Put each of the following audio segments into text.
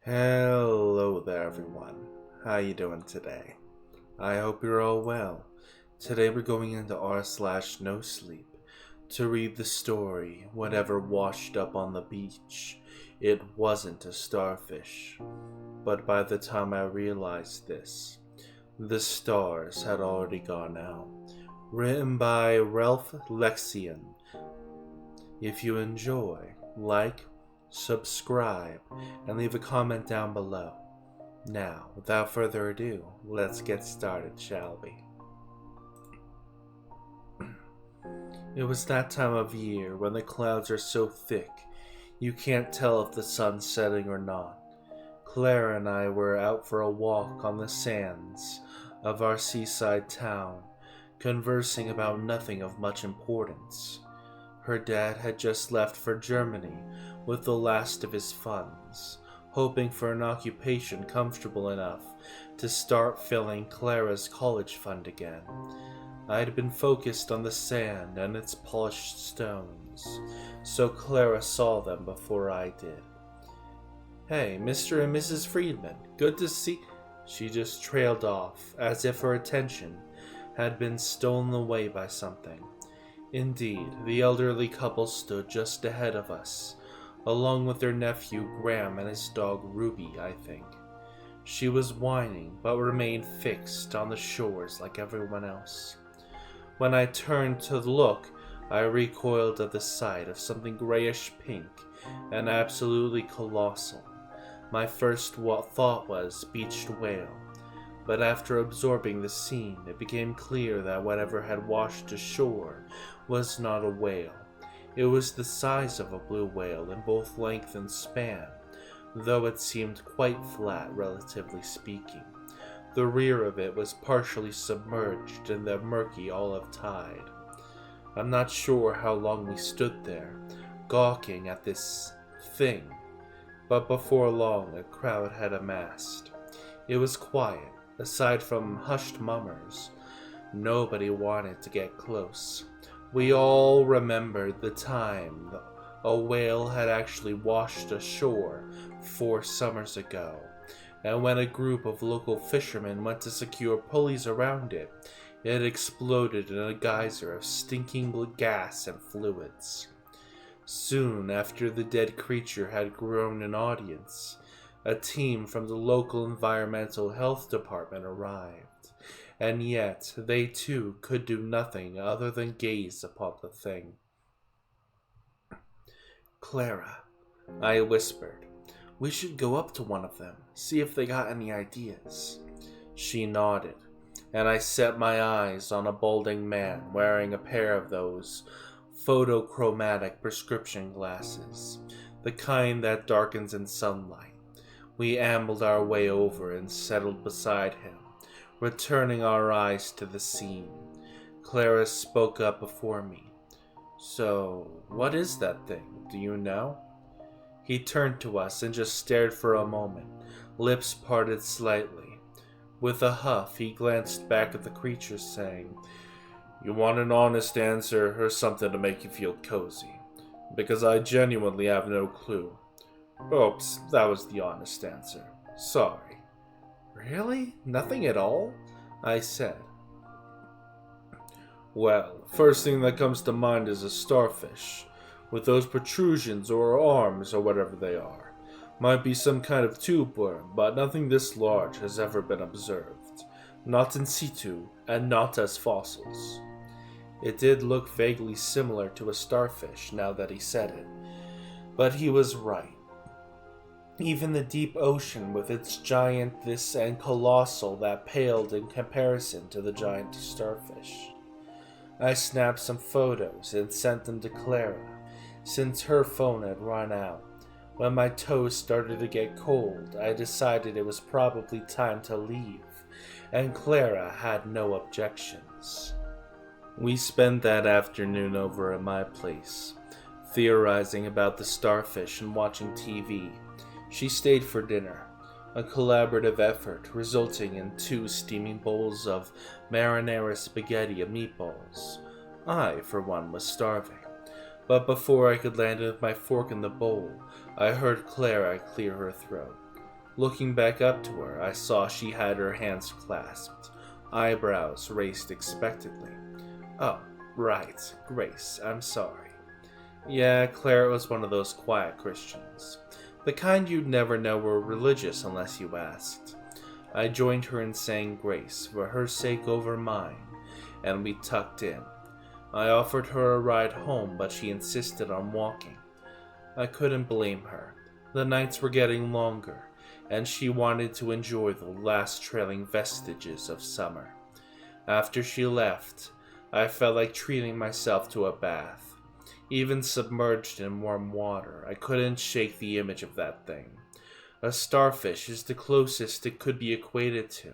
Hello there everyone. How you doing today? I hope you're all well. Today we're going into r/nosleep to read the story Whatever Washed Up on the Beach. It wasn't a starfish. But by the time I realized this, the stars had already gone out. Written by Ralph Lexian. If you enjoy, like, subscribe, and leave a comment down below. Now, without further ado, let's get started, shall we? It was that time of year when the clouds are so thick you can't tell if the sun's setting or not. Clara and I were out for a walk on the sands of our seaside town, conversing about nothing of much importance. Her dad had just left for Germany with the last of his funds, hoping for an occupation comfortable enough to start filling Clara's college fund again. I had been focused on the sand and its polished stones, so Clara saw them before I did. "Hey, Mr. and Mrs. Friedman, good to see—" She just trailed off, as if her attention had been stolen away by something. Indeed, the elderly couple stood just ahead of us, along with their nephew Graham and his dog Ruby, I think. She was whining, but remained fixed on the shores like everyone else. When I turned to look, I recoiled at the sight of something grayish-pink and absolutely colossal. My first thought was beached whale, but after absorbing the scene, it became clear that whatever had washed ashore was not a whale. It was the size of a blue whale in both length and span, though it seemed quite flat, relatively speaking. The rear of it was partially submerged in the murky olive tide. I'm not sure how long we stood there, gawking at this thing, but before long a crowd had amassed. It was quiet, aside from hushed mummers. Nobody wanted to get close. We all remembered the time a whale had actually washed ashore 4 summers ago, and when a group of local fishermen went to secure pulleys around it, it exploded in a geyser of stinking gas and fluids. Soon after the dead creature had grown an audience, a team from the local environmental health department arrived, and yet they too could do nothing other than gaze upon the thing. "Clara," I whispered, "we should go up to one of them, see if they got any ideas." She nodded, and I set my eyes on a balding man wearing a pair of those photochromatic prescription glasses, the kind that darkens in sunlight. We ambled our way over and settled beside him, returning our eyes to the scene. Clara spoke up before me. "So, what is that thing? Do you know?" He turned to us and just stared for a moment, lips parted slightly. With a huff, he glanced back at the creature, saying, "You want an honest answer or something to make you feel cozy? Because I genuinely have no clue." "Oops, that was the honest answer. Sorry." "Really? Nothing at all?" I said. "Well, first thing that comes to mind is a starfish, with those protrusions or arms or whatever they are. Might be some kind of tube worm, but nothing this large has ever been observed. Not in situ, and not as fossils." It did look vaguely similar to a starfish now that he said it, but he was right. Even the deep ocean with its giant this and colossal that paled in comparison to the giant starfish. I snapped some photos and sent them to Clara, since her phone had run out. When my toes started to get cold, I decided it was probably time to leave, and Clara had no objections. We spent that afternoon over at my place, theorizing about the starfish and watching TV. She stayed for dinner, a collaborative effort resulting in 2 steaming bowls of marinara spaghetti and meatballs. I, for one, was starving, but before I could land my fork in the bowl, I heard Clara clear her throat. Looking back up to her, I saw she had her hands clasped, eyebrows raised expectantly. "Oh, right, Grace, I'm sorry." Yeah, Clara was one of those quiet Christians. The kind you'd never know were religious unless you asked. I joined her in saying grace, for her sake over mine, and we tucked in. I offered her a ride home, but she insisted on walking. I couldn't blame her. The nights were getting longer, and she wanted to enjoy the last trailing vestiges of summer. After she left, I felt like treating myself to a bath. Even submerged in warm water, I couldn't shake the image of that thing. A starfish is the closest it could be equated to,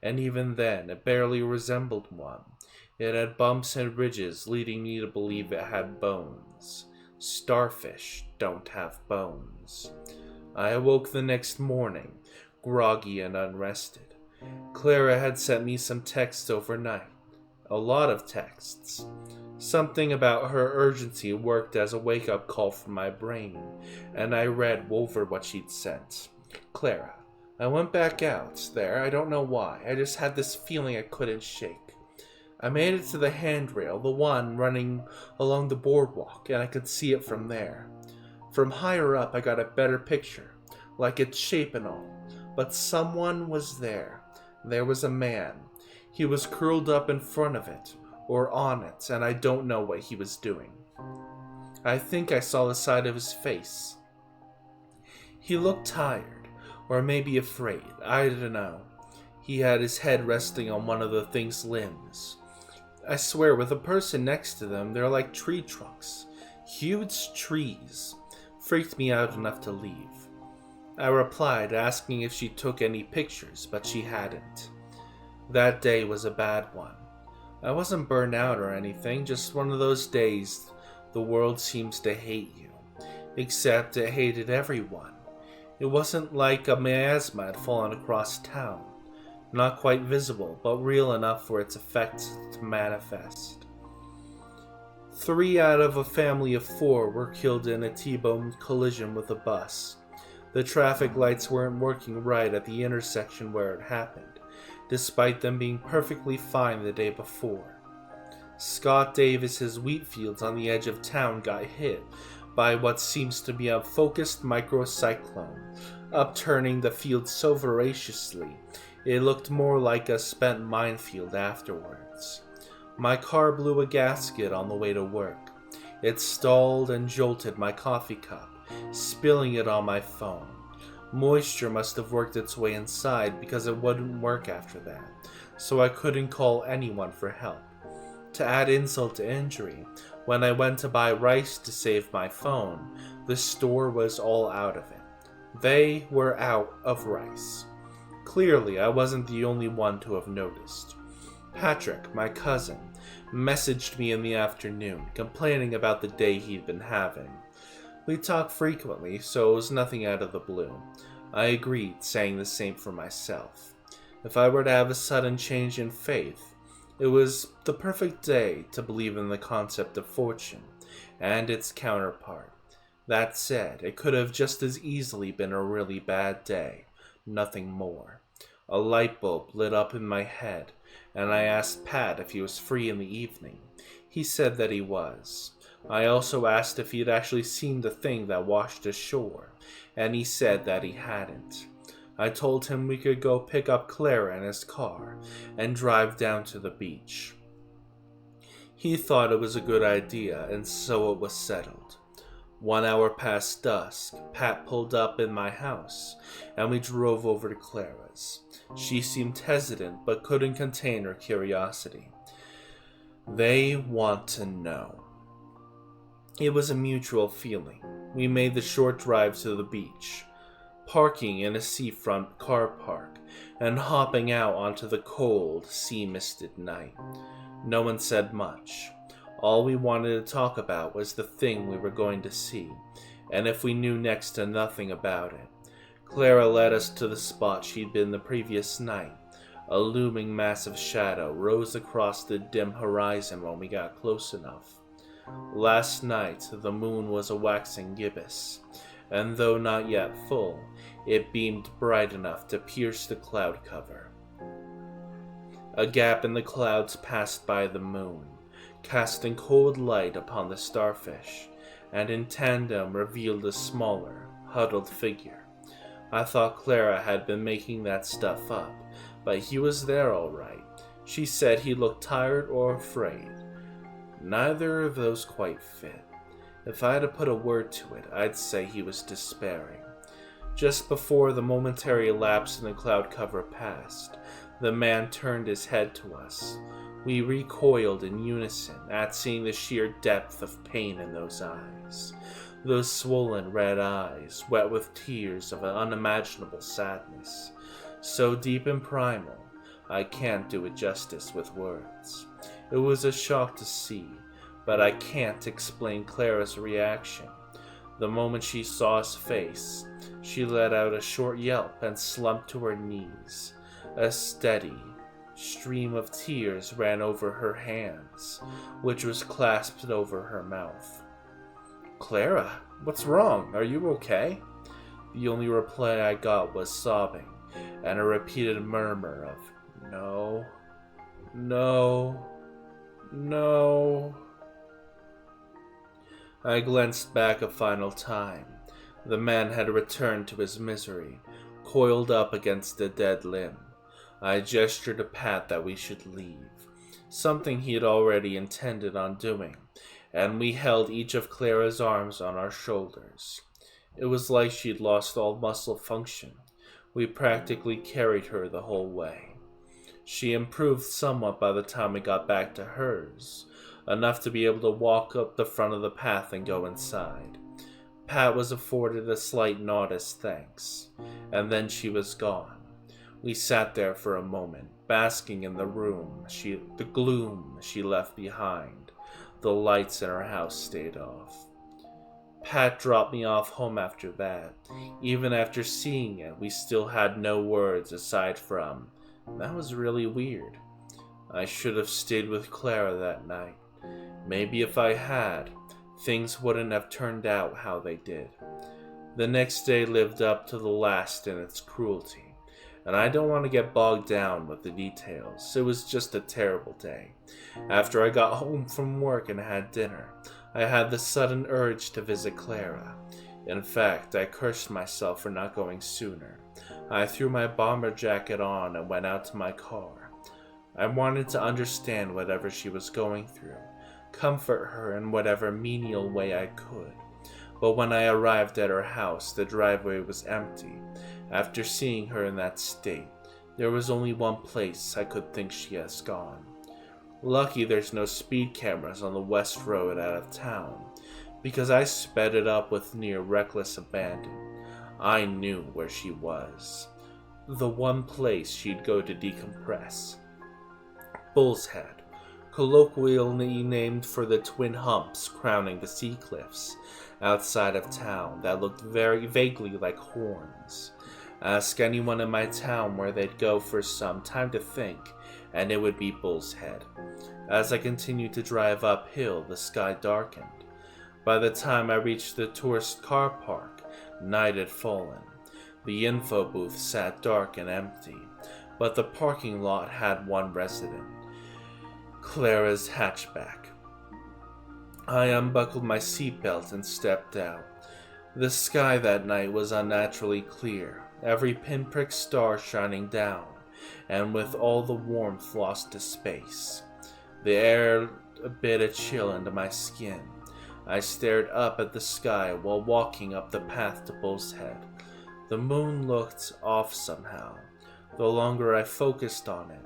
and even then it barely resembled one. It had bumps and ridges, leading me to believe it had bones. Starfish don't have bones. I awoke the next morning, groggy and unrested. Clara had sent me some texts overnight. A lot of texts. Something about her urgency worked as a wake-up call for my brain, and I read over what she'd sent. "Clara, I went back out there. I don't know why. I just had this feeling I couldn't shake. I made it to the handrail, the one running along the boardwalk, and I could see it from there. From higher up, I got a better picture, like its shape and all. But someone was there. There was a man. He was curled up in front of it, or on it, and I don't know what he was doing. I think I saw the side of his face. He looked tired, or maybe afraid. I don't know. He had his head resting on one of the thing's limbs. I swear, with a person next to them, they're like tree trunks. Huge trees. Freaked me out enough to leave. I replied, asking if she took any pictures, but she hadn't. That day was a bad one. I wasn't burned out or anything, just one of those days the world seems to hate you. Except it hated everyone. It wasn't like a miasma had fallen across town. Not quite visible, but real enough for its effects to manifest. 3 out of a family of 4 were killed in a T-bone collision with a bus. The traffic lights weren't working right at the intersection where it happened, despite them being perfectly fine the day before. Scott Davis's wheat fields on the edge of town got hit by what seems to be a focused microcyclone, upturning the field so voraciously it looked more like a spent minefield afterwards. My car blew a gasket on the way to work. It stalled and jolted my coffee cup, spilling it on my phone. Moisture must have worked its way inside because it wouldn't work after that, so I couldn't call anyone for help. To add insult to injury, when I went to buy rice to save my phone, the store was all out of it. They were out of rice. Clearly, I wasn't the only one to have noticed. Patrick, my cousin, messaged me in the afternoon, complaining about the day he'd been having. We talk frequently, so it was nothing out of the blue. I agreed, saying the same for myself. If I were to have a sudden change in faith, it was the perfect day to believe in the concept of fortune and its counterpart. That said, it could have just as easily been a really bad day, nothing more. A light bulb lit up in my head, and I asked Pat if he was free in the evening. He said that he was. I also asked if he had actually seen the thing that washed ashore, and he said that he hadn't. I told him we could go pick up Clara in his car and drive down to the beach. He thought it was a good idea, and so it was settled. 1 hour past dusk, Pat pulled up in my house, and we drove over to Clara's. She seemed hesitant, but couldn't contain her curiosity. They want to know. It was a mutual feeling. We made the short drive to the beach, parking in a seafront car park, and hopping out onto the cold, sea-misted night. No one said much. All we wanted to talk about was the thing we were going to see, and if we knew next to nothing about it. Clara led us to the spot she'd been the previous night. A looming mass of shadow rose across the dim horizon when we got close enough. Last night, the moon was a waxing gibbous, and though not yet full, it beamed bright enough to pierce the cloud cover. A gap in the clouds passed by the moon, casting cold light upon the starfish, and in tandem revealed a smaller, huddled figure. I thought Clara had been making that stuff up, but he was there all right. She said he looked tired or afraid. Neither of those quite fit. If I had to put a word to it, I'd say he was despairing. Just before the momentary lapse in the cloud cover passed, the man turned his head to us. We recoiled in unison at seeing the sheer depth of pain in those eyes. Those swollen red eyes, wet with tears of an unimaginable sadness. So deep and primal, I can't do it justice with words. It was a shock to see, but I can't explain Clara's reaction. The moment she saw his face, she let out a short yelp and slumped to her knees. A steady stream of tears ran over her hands, which was clasped over her mouth. "Clara, what's wrong? Are you okay?" The only reply I got was sobbing and a repeated murmur of, "No, no, no." I glanced back a final time. The man had returned to his misery, coiled up against a dead limb. I gestured to Pat that we should leave, something he had already intended on doing, and we held each of Clara's arms on our shoulders. It was like she'd lost all muscle function. We practically carried her the whole way. She improved somewhat by the time we got back to hers, enough to be able to walk up the front of the path and go inside. Pat was afforded a slight nod as thanks, and then she was gone. We sat there for a moment, basking in the gloom she left behind. The lights in our house stayed off. Pat dropped me off home after that. Even after seeing it, we still had no words aside from, "That was really weird." I should have stayed with Clara that night. Maybe if I had, things wouldn't have turned out how they did. The next day lived up to the last in its cruelty, and I don't want to get bogged down with the details. It was just a terrible day. After I got home from work and had dinner, I had the sudden urge to visit Clara. In fact, I cursed myself for not going sooner. I threw my bomber jacket on and went out to my car. I wanted to understand whatever she was going through, comfort her in whatever menial way I could. But when I arrived at her house, the driveway was empty. After seeing her in that state, there was only one place I could think she has gone. Lucky there's no speed cameras on the west road out of town, because I sped it up with near reckless abandon. I knew where she was. The one place she'd go to decompress. Bull's Head, colloquially named for the twin humps crowning the sea cliffs outside of town that looked very vaguely like horns. Ask anyone in my town where they'd go for some time to think, and it would be Bull's Head. As I continued to drive uphill, the sky darkened. By the time I reached the tourist car park, night had fallen. The info booth sat dark and empty, but the parking lot had one resident, Clara's hatchback. I unbuckled my seatbelt and stepped out. The sky that night was unnaturally clear, every pinprick star shining down, and with all the warmth lost to space. The air bit a chill into my skin. I stared up at the sky while walking up the path to Bull's Head. The moon looked off somehow. The longer I focused on it,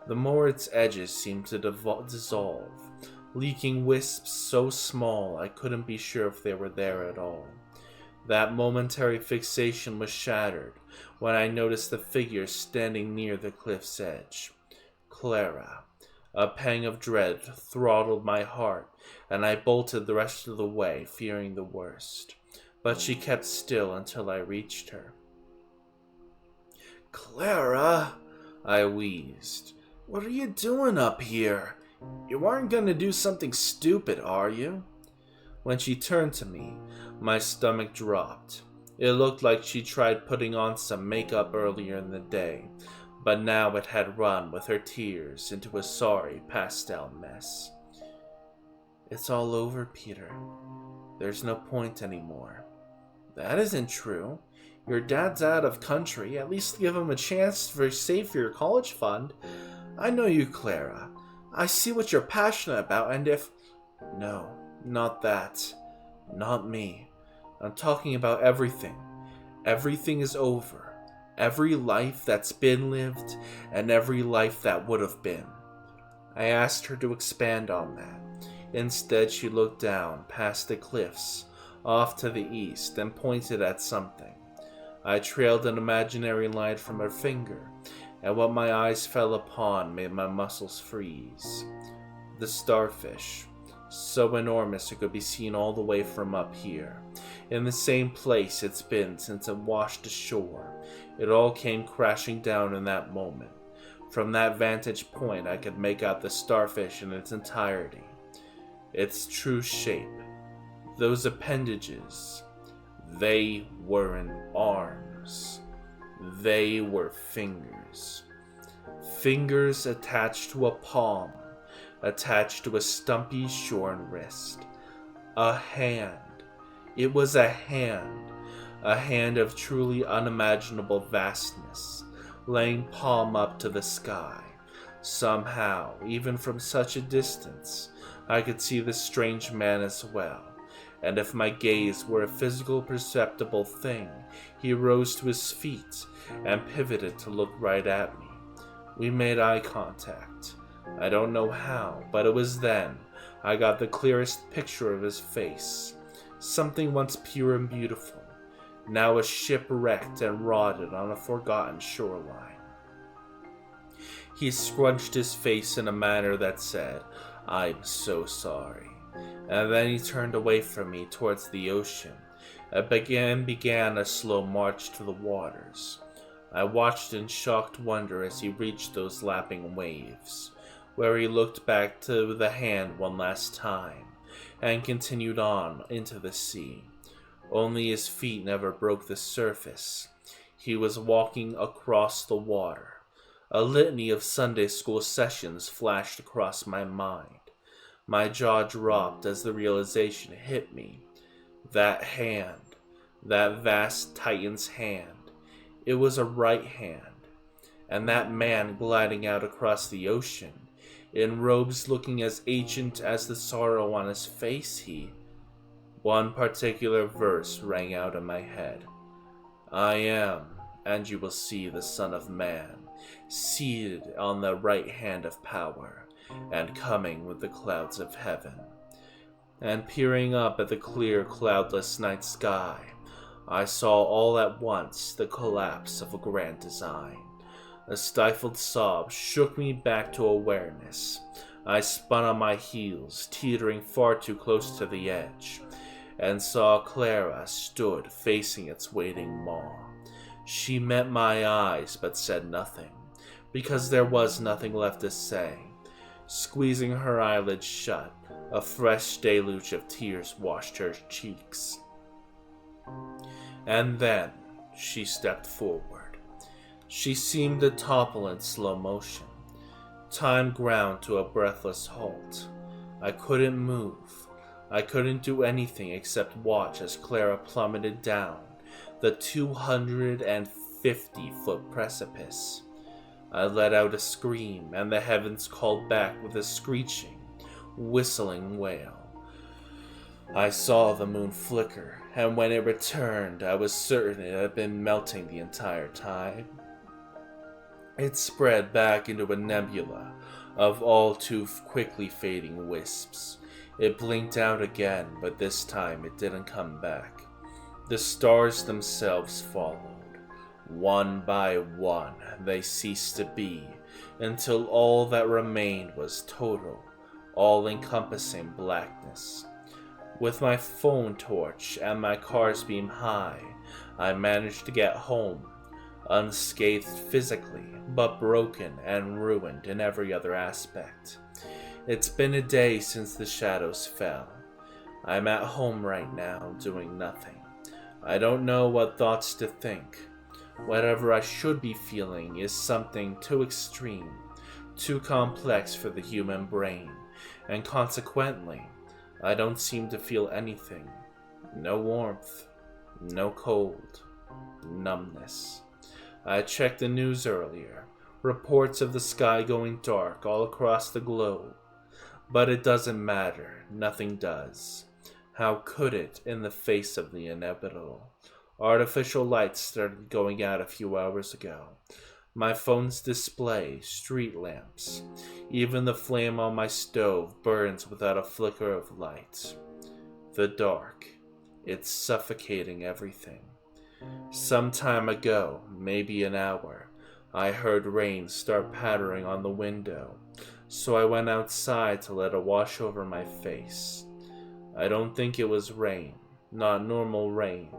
the more its edges seemed to dissolve, leaking wisps so small I couldn't be sure if they were there at all. That momentary fixation was shattered when I noticed the figure standing near the cliff's edge. Clara. A pang of dread throttled my heart, and I bolted the rest of the way, fearing the worst. But she kept still until I reached her. "Clara," I wheezed. "What are you doing up here? You aren't going to do something stupid, are you?" When she turned to me, My stomach dropped. It looked like she tried putting on some makeup earlier in the day, but now it had run with her tears into a sorry pastel mess. "It's all over, Peter. There's no point anymore." "That isn't true. Your dad's out of country. At least give him a chance to save for your college fund. I know you, Clara. I see what you're passionate about, and if..." "No, not that. Not me. I'm talking about everything. Everything is over. Every life that's been lived, and every life that would have been." I asked her to expand on that. Instead, she looked down past the cliffs, off to the east, and pointed at something. I trailed an imaginary line from her finger, and what my eyes fell upon made my muscles freeze. The starfish, so enormous it could be seen all the way from up here, in the same place it's been since it washed ashore. It all came crashing down in that moment. From that vantage point, I could make out the starfish in its entirety. Its true shape. Those appendages. They weren't arms. They were fingers. Fingers attached to a palm, attached to a stumpy shorn wrist. A hand. It was a hand of truly unimaginable vastness, laying palm up to the sky. Somehow, even from such a distance, I could see this strange man as well, and if my gaze were a physical perceptible thing, he rose to his feet and pivoted to look right at me. We made eye contact. I don't know how, but it was then I got the clearest picture of his face. Something once pure and beautiful, now a shipwrecked and rotted on a forgotten shoreline. He scrunched his face in a manner that said, "I'm so sorry." And then he turned away from me towards the ocean and began a slow march to the waters. I watched in shocked wonder as he reached those lapping waves, where he looked back to the hand one last time, and continued on into the sea. Only his feet never broke the surface. He was walking across the water. A litany of Sunday school sessions flashed across my mind. My jaw dropped as the realization hit me. That hand, that vast titan's hand, it was a right hand. And that man gliding out across the ocean, in robes looking as ancient as the sorrow on his face, One particular verse rang out in my head. "I am, and you will see the Son of Man, seated on the right hand of power, and coming with the clouds of heaven." And peering up at the clear, cloudless night sky, I saw all at once the collapse of a grand design. A stifled sob shook me back to awareness. I spun on my heels, teetering far too close to the edge, and saw Clara stood facing its waiting maw. She met my eyes but said nothing, because there was nothing left to say. Squeezing her eyelids shut, a fresh deluge of tears washed her cheeks. And then she stepped forward. She seemed to topple in slow motion. Time ground to a breathless halt. I couldn't move. I couldn't do anything except watch as Clara plummeted down the 250-foot precipice. I let out a scream, and the heavens called back with a screeching, whistling wail. I saw the moon flicker, and when it returned, I was certain it had been melting the entire time. It spread back into a nebula of all too quickly fading wisps. It blinked out again, but this time it didn't come back. The stars themselves followed. One by one, they ceased to be, until all that remained was total, all-encompassing blackness. With my phone torch and my car's beam high, I managed to get home, unscathed physically, but broken and ruined in every other aspect. It's been a day since the shadows fell. I'm at home right now, doing nothing. I don't know what thoughts to think. Whatever I should be feeling is something too extreme, too complex for the human brain, and consequently, I don't seem to feel anything. No warmth, no cold, numbness. I checked the news earlier. Reports of the sky going dark all across the globe. But it doesn't matter. Nothing does. How could it in the face of the inevitable? Artificial lights started going out a few hours ago. My phone's display, street lamps. Even the flame on my stove burns without a flicker of light. The dark. It's suffocating everything. Some time ago, maybe an hour, I heard rain start pattering on the window, so I went outside to let it wash over my face. I don't think it was rain, not normal rain.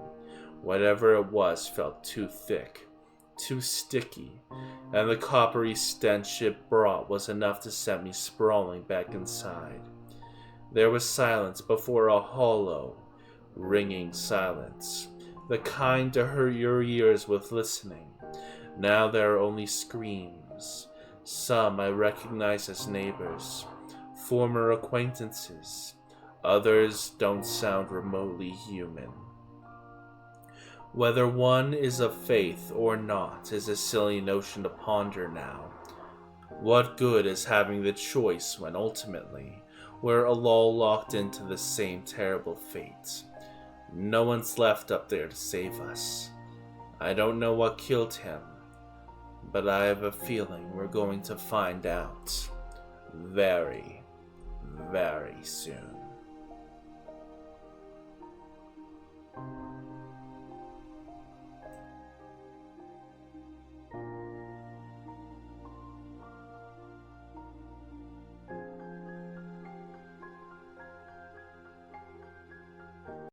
Whatever it was felt too thick, too sticky, and the coppery stench it brought was enough to send me sprawling back inside. There was silence before a hollow, ringing silence, the kind to hurt your ears with listening. Now there are only screams. Some I recognize as neighbors, former acquaintances. Others don't sound remotely human. Whether one is of faith or not is a silly notion to ponder now. What good is having the choice when ultimately we're all locked into the same terrible fate? No one's left up there to save us. I don't know what killed him, but I have a feeling we're going to find out very, very soon.